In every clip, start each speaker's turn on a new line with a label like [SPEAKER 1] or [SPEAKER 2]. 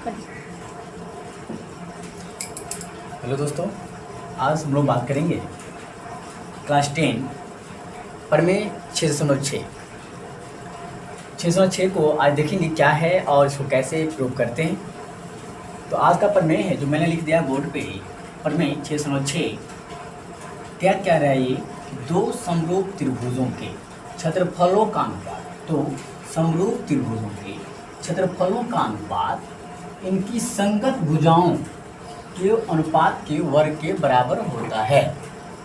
[SPEAKER 1] Hello दोस्तों, आज हम लोग बात करेंगे क्लास 10 प्रमेय 606 को आज देखेंगे क्या है और इसको कैसे प्रयोग करते हैं। तो आज का प्रमेय है जो मैंने लिख दिया बोर्ड पे, प्रमेय 606। क्या कह रहा है ये, दो समरूप त्रिभुजों के क्षेत्रफलों का अनुपात, तो समरूप त्रिभुजों के क्षेत्रफलों का अनुपात इनकी संगत भुजाओं के अनुपात के वर्ग के बराबर होता है।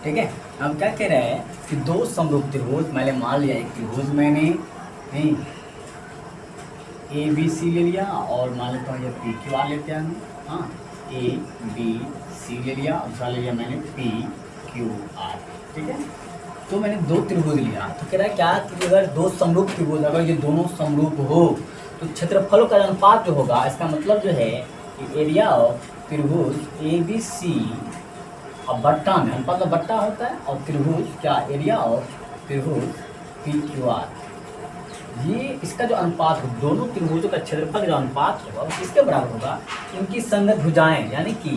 [SPEAKER 1] ठीक है, हम क्या कह रहे हैं कि दो समरूप त्रिभुज, मैंने मान लिया एक त्रिभुज मैंने नहीं ए बी सी ले लिया और मान लेता हूँ ये पी क्यू आर लेते हैं हम। हाँ, ए बी सी ले लिया और दूसरा ले लिया मैंने पी क्यू आर। ठीक है, तो मैंने दो त्रिभुज लिया। तो कह रहा है क्या कि अगर दो समरूप त्रिभुज, अगर ये दोनों समरूप हो तो क्षेत्रफलों का अनुपात जो होगा, इसका मतलब जो है कि एरिया ऑफ त्रिभुज ए बी सी और बट्टा में अनुपात में बट्टा होता है, और त्रिभुज क्या एरिया ऑफ त्रिभुज पी क्यू आर, ये इसका जो अनुपात हो, दोनों त्रिभुजों का क्षेत्रफल जो अनुपात होगा वो किसके बराबर होगा, इनकी संगत भुजाएं, यानी कि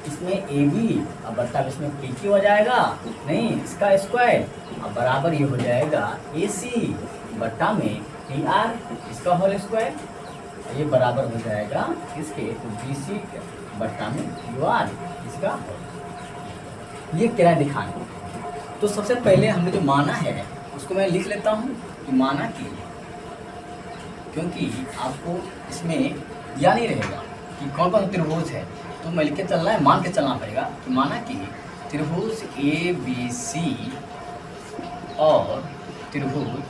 [SPEAKER 1] इसमें ए बी और बट्टा इसमें पी क्यू हो जाएगा, नहीं इसका स्क्वायर और बराबर ये हो जाएगा ए सी बट्टा में पी आर इसका होल स्क्वायर, ये बराबर हो जाएगा किसके, तो बी सी बट्टा में क्यू आर इसका होल। ये क्या है दिखाने। तो सबसे पहले हमने जो माना है उसको मैं लिख लेता हूँ कि माना कि, क्योंकि आपको इसमें याद नहीं रहेगा कि कौन कौन त्रिभुज है, तो मैं लिख के चलना है, मान के चलना पड़ेगा। कि माना कि त्रिभुज ए बी सी और त्रिभुज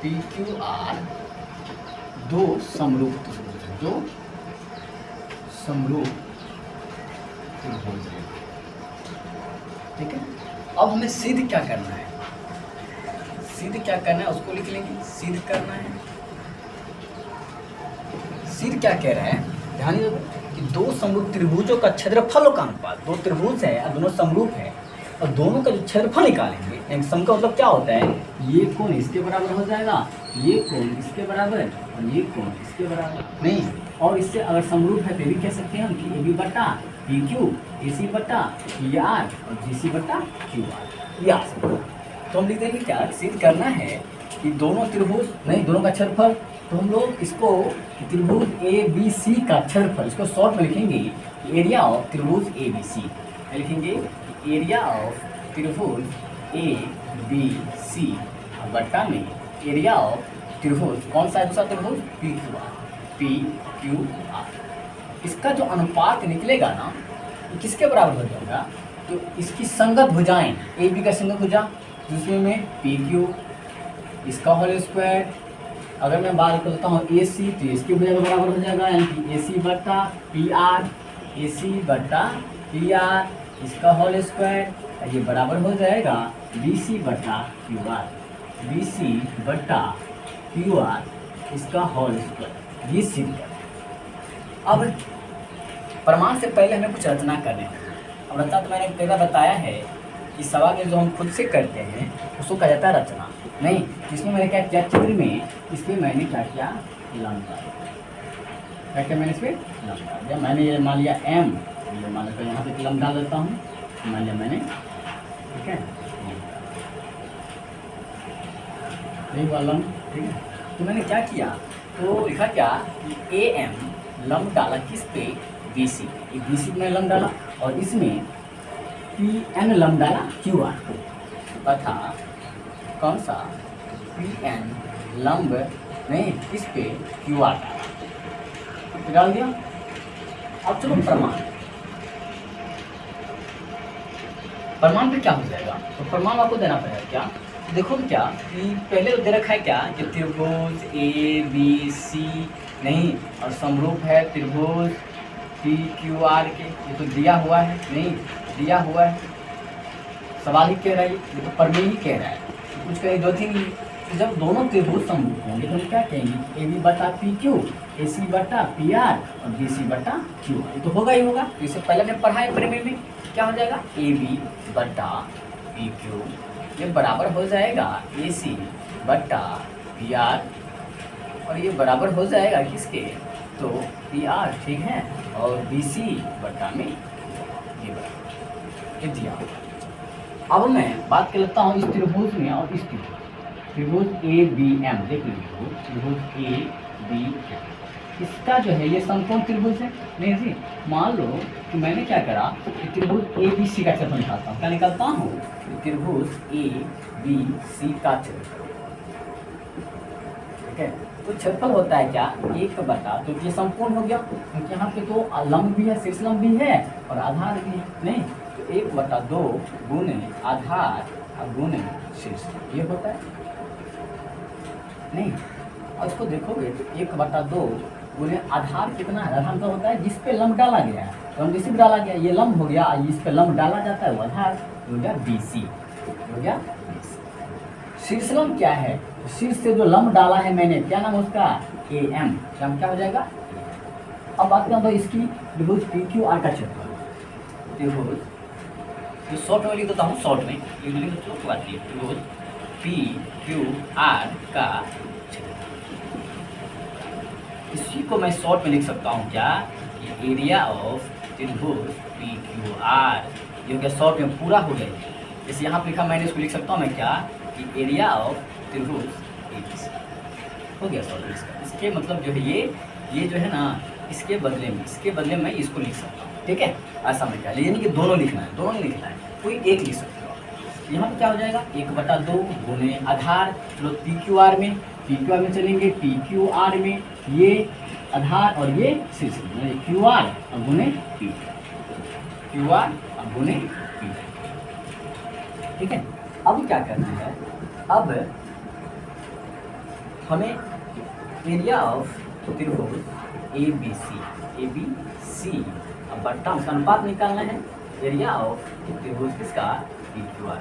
[SPEAKER 1] पी क्यू आर दो समरूप त्रिभुज हैं, दो समरूप त्रिभुज हैं। ठीक है, अब हमें सिद्ध क्या करना है, सिद्ध क्या करना है उसको लिख लेंगे। सिद्ध करना है, सिद्ध क्या कह रहा है, ध्यान दीजिए कि दो समरूप त्रिभुजों का क्षेत्रफलों का अनुपात, दो त्रिभुज है और दोनों समरूप है और दोनों का जो क्षेत्रफल निकालेंगे, यानी सम का मतलब क्या होता है, ये कोण इसके बराबर हो जाएगा, ये कोण इसके बराबर और ये कोण इसके बराबर नहीं, और इससे अगर समरूप है तो भी कह सकते हैं हम कि ए बी बट्टा पी क्यू, ए सी बट्टा पी आर और जी सी बट्टा क्यू आर, ये आ सकता है। तो हम लिख देंगे क्या, सिद्ध करना है कि दोनों त्रिभुज नहीं, दोनों का क्षेत्रफल, तो हम लोग इसको त्रिभुज ए बी सी का क्षेत्रफल, इसको शॉर्ट में लिखेंगे एरिया ऑफ त्रिभुज ए बी सी, लिखेंगे एरिया ऑफ त्रिभुज ए बी सी बट्टा में एरिया ऑफ त्रिभुज कौन सा है, दूसरा त्रिभुज P Q R, P Q R. इसका जो अनुपात निकलेगा ना, किसके बराबर हो जाएगा, तो इसकी संगत भुजाएं, ए बी का संगत भुजा जिसमें में पी क्यू इसका होल स्क्वायर, अगर मैं बात करता हूँ ए सी तो इसकी भुजा के बराबर हो जाएगा, यानी कि ए सी बट्टा पी आर, ए सी बट्टा पी आर इसका होल स्क्वायर, ये बराबर हो जाएगा बी सी बट्टा क्यू आर, बी सी बट्टा क्यू आर इसका होल स्क्वायर। ये सिद्ध कर। अब प्रमाण से पहले हमें कुछ रचना करने हैं। अब रचना तो मैंने पहले बताया है कि सवाल में जो हम खुद से करते हैं उसको कहा जाता है रचना। नहीं, इसमें मैंने क्या किया, चित्र में इसमें मैंने क्या किया, लंबा क्या किया मैंने, इसमें लंबा या मैंने ये मान लिया एम, ये मान लेकर यहाँ पे लंब डाल देता हूँ, मान लिया मैंने, ठीक है, यही हुआ लंब। ठीक है, तो मैंने क्या किया, तो लिखा क्या कि ए एम लंब डाला किस पे, बी सी, बी सी में लंब डाला और इसमें पी एन लंब डाला क्यू आर तथा कौन सा पी एन लंब नहीं किस पे, क्यू आर डाल दिया। अब चलो प्रमाण, प्रमाण पे क्या हो जाएगा, तो प्रमाण आपको देना पड़ेगा क्या, देखो क्या कि पहले तो दे रखा है क्या कि त्रिभुज ए बी सी नहीं और समरूप है त्रिभुज पी क्यू आर के, ये तो दिया हुआ है, नहीं दिया हुआ है, सवाल ही कह रहा है, ये तो प्रमेय ही कह रहा है, तो कुछ कहीं दो तीन। तो जब दोनों त्रिभुज समरूप होंगे तो हम क्या कहेंगे, ए बी बटा पी क्यू, ए सी बटा पी आर और बी सी बटा क्यू आर, ये तो होगा ही होगा। तो इससे पहले हमने पढ़ा है प्रमेय में, क्या हो जाएगा ए बी बटा पी क्यू, ये बराबर हो जाएगा ए सी बटा पी आर और ये बराबर हो जाएगा किसके, तो पी आर ठीक है, और बी सी बट्टा में ये बराबर दिया। अब मैं बात कर लेता हूँ इस त्रिभुज में और इस त्रिभुज ए बी एम, देख लीजिए त्रिभुज ए बी एम, इसका जो है ये समकोण त्रिभुज है। नहीं जी, मान लो कि मैंने क्या करा कि त्रिभुज ए बी सी का क्षेत्रफल निकालता हूँ। क्या निकालता हूँ? त्रिभुज ए बी सी का क्षेत्रफल, ठीक है। तो क्षेत्रफल होता है क्या? एक बटा, तो ये समकोण हो गया क्योंकि यहाँ पे तो लंब भी है, शीर्ष लंब भी है और आधार भी है। नहीं, तो 1/2 गुने आधार और गुने शीर्ष, ये होता है। नहीं, और इसको देखोगे तो 1/2 गुने आधार कितना है? आधार का होता है जिस पे लंब डाला गया है, लंब इसी पे डाला गया, ये लंब हो गया, इस पे लंब डाला जाता है वो आधार हो गया BC, हो गया BC। शीर्ष लंब क्या है? शीर्ष से जो लंब डाला है मैंने, क्या नाम उसका? AM, क्या हो जाएगा? अब बात करते हैं इसकी त्रिभुज PQR का क्षेत्रफल। त्रिभुज जो शॉर्ट में लिख देता हूँ, शॉर्ट में लिख तो बात ये त्रिभुज PQR का क्षेत्रफल, इसी को मैं शॉर्ट में लिख सकता हूँ क्या? एरिया ऑफ त्रिभुज PQR, जो क्या शॉर्ट में पूरा हो गया। जैसे यहाँ पे लिखा मैंने, इसको लिख सकता हूँ मैं क्या? कि एरिया ऑफ त्रिभुज ABC हो गया शॉर्ट में। इसके मतलब जो है ये जो है ना, इसके बदले में इसको लिख सकता हूँ, ठीक है। ऐसा मैं क्या, यानी कि दोनों लिखना है, दोनों लिखना है, कोई एक लिख सकते हो। यहाँ पे क्या हो जाएगा? 1/2 गुने आधार, चलो PQR में चलेंगे, PQR में ये आधार और ये शीर्ष, QR और गुने P, QR और गुने P, ठीक है। अब क्या करना है? अब हमें एरिया ऑफ त्रिभुज ABC अब बट्टा उसका अनुपात निकालना है। एरिया ऑफ त्रिभुज किसका? PQR,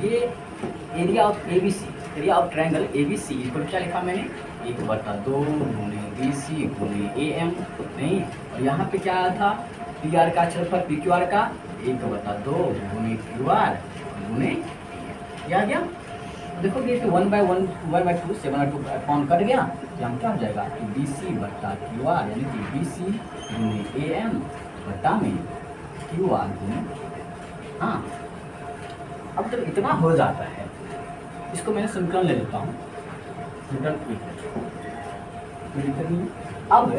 [SPEAKER 1] ये area of ABC, area of triangle ABC, इसको क्या लिखा मैंने? 1/2 गुने BC गुने AM। नहीं, और यहाँ पे क्या आया था? PR का क्षेत्रफल PQR का 1/2 गुने QR गुने, क्या आ गया? देखोगे कि 1/1 1/2 7/2 अपॉन कट गया, तो हम क्या हो जाएगा कि BC/QR, यानी कि BC गुने AM बट्टा में QR गुने, हाँ। अब जब इतना हो जाता है, इसको मैंने समीकरण ले लेता हूँ, समीकरण 1। अब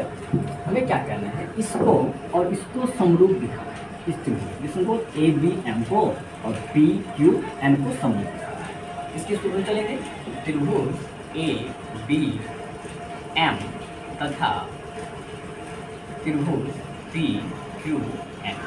[SPEAKER 1] हमें क्या करना है? इसको और इसको समरूप दिखाना है। इस त्रिभुज को ABM को और PQN को समरूप दिखाना है। इसके सूत्र चलेंगे, त्रिभुज ABM तथा त्रिभुज PQN।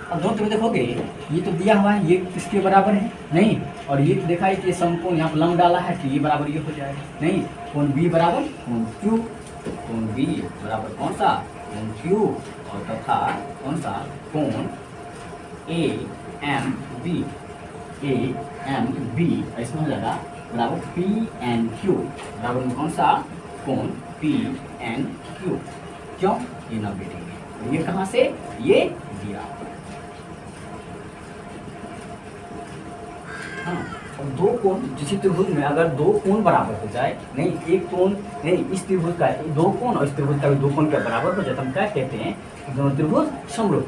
[SPEAKER 1] अब दोनों त्रिभुज देखोगे, ये तो दिया हुआ है, ये किसके बराबर है? नहीं, और ये तो देखा है कि समकोण यहाँ पर लंब डाला है, तो ये बराबर ये हो जाएगा। नहीं, कोण B बराबर कोण Q, कोण B बराबर कौन सा? कोण Q, और तथा कौन सा? कोण AMB, इसमें हो जाएगा बराबर PNQ, बराबर में कौन सा? कोण PNQ। क्यों? ये 90 डिग्री। ये कहाँ से? ये दिया। हाँ, और दो कोण, जिस त्रिभुज में अगर दो कोण बराबर हो जाए, नहीं एक कोण, नहीं इस त्रिभुज का दो कोण और इस त्रिभुज का भी दो कोण के बराबर हो जाए, तो हम क्या कहते हैं? दोनों त्रिभुज समरूप।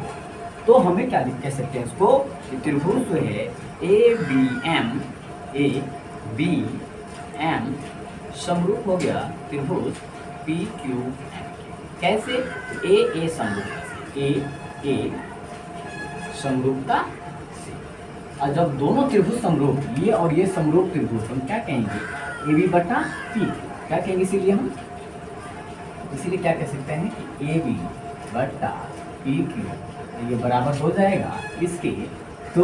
[SPEAKER 1] तो हमें क्या कह सकते हैं इसको? त्रिभुज जो है ABM समरूप हो गया त्रिभुज PQN। कैसे? A समरूपता से। और जब दोनों त्रिभुज समरूप, ये और ये समरूप त्रिभुज, हम क्या कहेंगे? AB/P, क्या कहेंगे? इसीलिए क्या कह सकते हैं कि AB/PQ ये बराबर हो जाएगा इसके, तो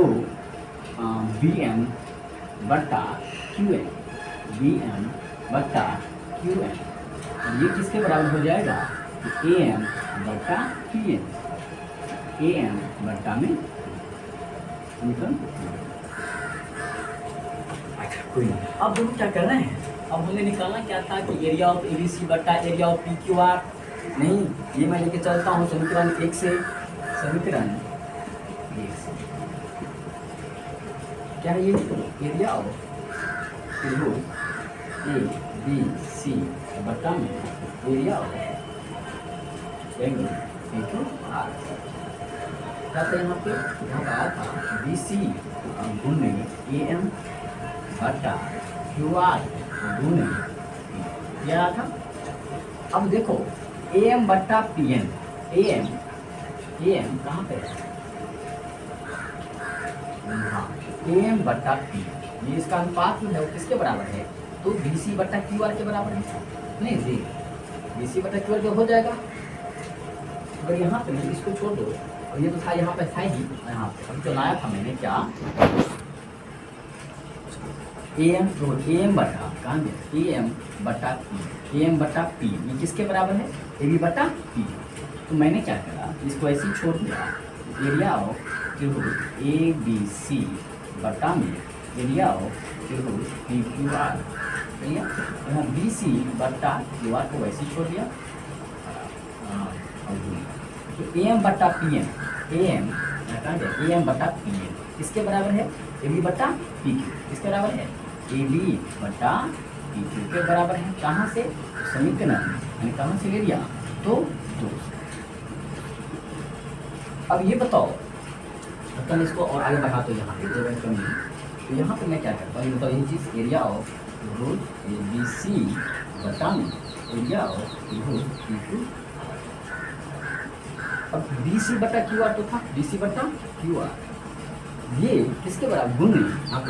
[SPEAKER 1] BM/QN, और ये किसके बराबर हो जाएगा? AM/PN, AM बट्टा में कोई नहीं। अब दोनों क्या करना है? अब हमें निकालना क्या था कि एरिया ऑफ ABC बट्टा एरिया ऑफ PQR। नहीं, ये मैं लेके चलता हूँ समीकरण 1 से। समीकरण 1 से क्या है? ये एरिया ऑफ त्रिभुज ए बी सी बटा में area of triangle P Q R. क्या था यहाँ पे, यहाँ पर आया था बी सी गुने ए एम बटा क्यू आर गुने ये आया था। अब देखो ए एम बटा पी एन, ए एम कहाँ पे है, हाँ ए एम बटा पी, ये इसका अनुपात जो है वो किसके बराबर है, तो बी सी बटा क्यू आर के बराबर है। नहीं जी, बी सी बटा क्यू आर जो हो जाएगा, अगर यहाँ पे नहीं इसको छोड़ दो, और ये तो था यहाँ पे था ही, यहाँ पे अभी चलाया था मैंने क्या, ए एम बटा कहाँ गया, ए एम बटा पी, ए एम बटा पी ये किसके बराबर है, ए बी बटा पी। तो मैंने क्या करा, इसको ऐसे ही छोड़ दिया, एरिया ऑफ त्रिभुज ए बी सी बटा में एरिया ऑफ त्रिभुज पी क्यू आर, यहाँ बी सी बटा क्यू आर को वैसे ही छोड़ दिया। तो ए एम बटा पी एम, ए एम बटा पी एम किसके बराबर है, ए बी बटा पी क्यू किसके बराबर है, ए बी बटा पी क्यू के बराबर है। कहाँ से, समीकरण यानी कहाँ से ले लिया, तो दो। अब ये बताओ, अपन इसको और आगे बढ़ा, तो यहाँ पे जगह कम है, तो यहाँ पे मैं क्या करता हूँ, ये बताओ ये चीज़, एरिया ऑफ त्रिभुज ए बी सी बटा में एरिया ऑफ त्रिभुज पी क्यू। अब बी सी बटा क्यू आर तो था, बी सी बटा क्यू आर, ये किसके बराबर, गुने यहाँ पे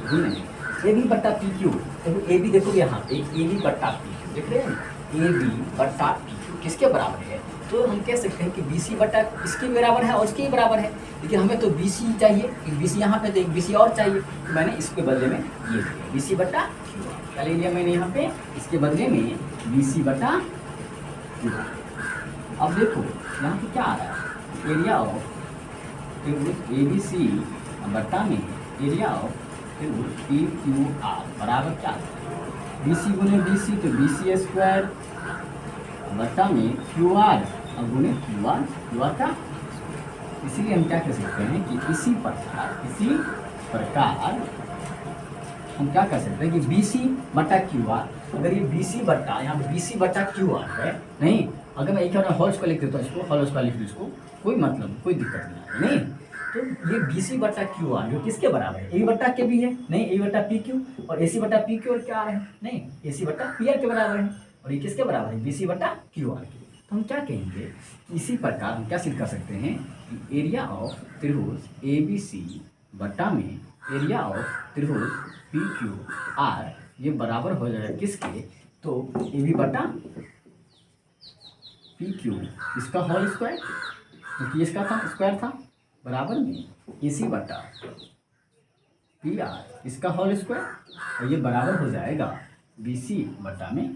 [SPEAKER 1] गुने ए बी बटा पी क्यू। देखो ए बी देखो यहाँ पे ए बी बटा पी क्यू देख रहे हैं, ए बी बटा पी क्यू किसके बराबर है, तो हम कह सकते हैं कि बी सी बटा इसके बराबर है और इसके बराबर है, लेकिन हमें तो बी सी चाहिए, बी सी यहाँ पे तो एक बी सी और चाहिए, तो मैंने इसके बदले में ये लिया बी सी बटा क्यू आर। क्या ले लिया मैंने यहाँ पे, इसके बदले में बी सी बटा क्यू आर। अब देखो यहाँ पे क्या आ रहा है, एरिया ऑफ त्रिभुज ए बी सी बटा में एरिया ऑफ त्रिभुज पी क्यू आर बराबर क्या, बी सी गुने बी सी तो बी सी स्क्वायर बटा में क्यू आर गुने क्यू आर का। इसीलिए हम क्या कह सकते हैं कि इसी प्रकार हम क्या कर सकते हैं कि बी सी बटा क्यू आर, अगर ये बी सी बटा यहाँ बी सी बटा क्यू आर है, नहीं अगर मैं एक हॉल्स को लिख देता हूँ, इसको हॉल्स को लिख दूँ, इसको कोई मतलब कोई दिक्कत नहीं, तो ये बी सी बटा क्यू आर जो किसके बराबर है, ए बटा के भी है, नहीं ए बटा पी क्यू, और ए सी बटा पी क्यू और क्या आ रहा है, नहीं ए सी बटा पी आर के बराबर है, और ये किसके बराबर है, बी सी बटा क्यू आर के। तो हम क्या कहेंगे, इसी प्रकार हम क्या सिद्ध कर सकते हैं कि एरिया ऑफ त्रिभुज ए बी सी बटा में एरिया ऑफ त्रिभुज पी क्यू आर ये बराबर हो जाएगा किसके, तो ए बी बटा पी क्यू इसका होल स्क्वायर, क्योंकि इसका था स्क्वायर था, बराबर में ए सी बटा पी आर इसका होल स्क्वायर, और ये बराबर हो जाएगा बी सी बटा में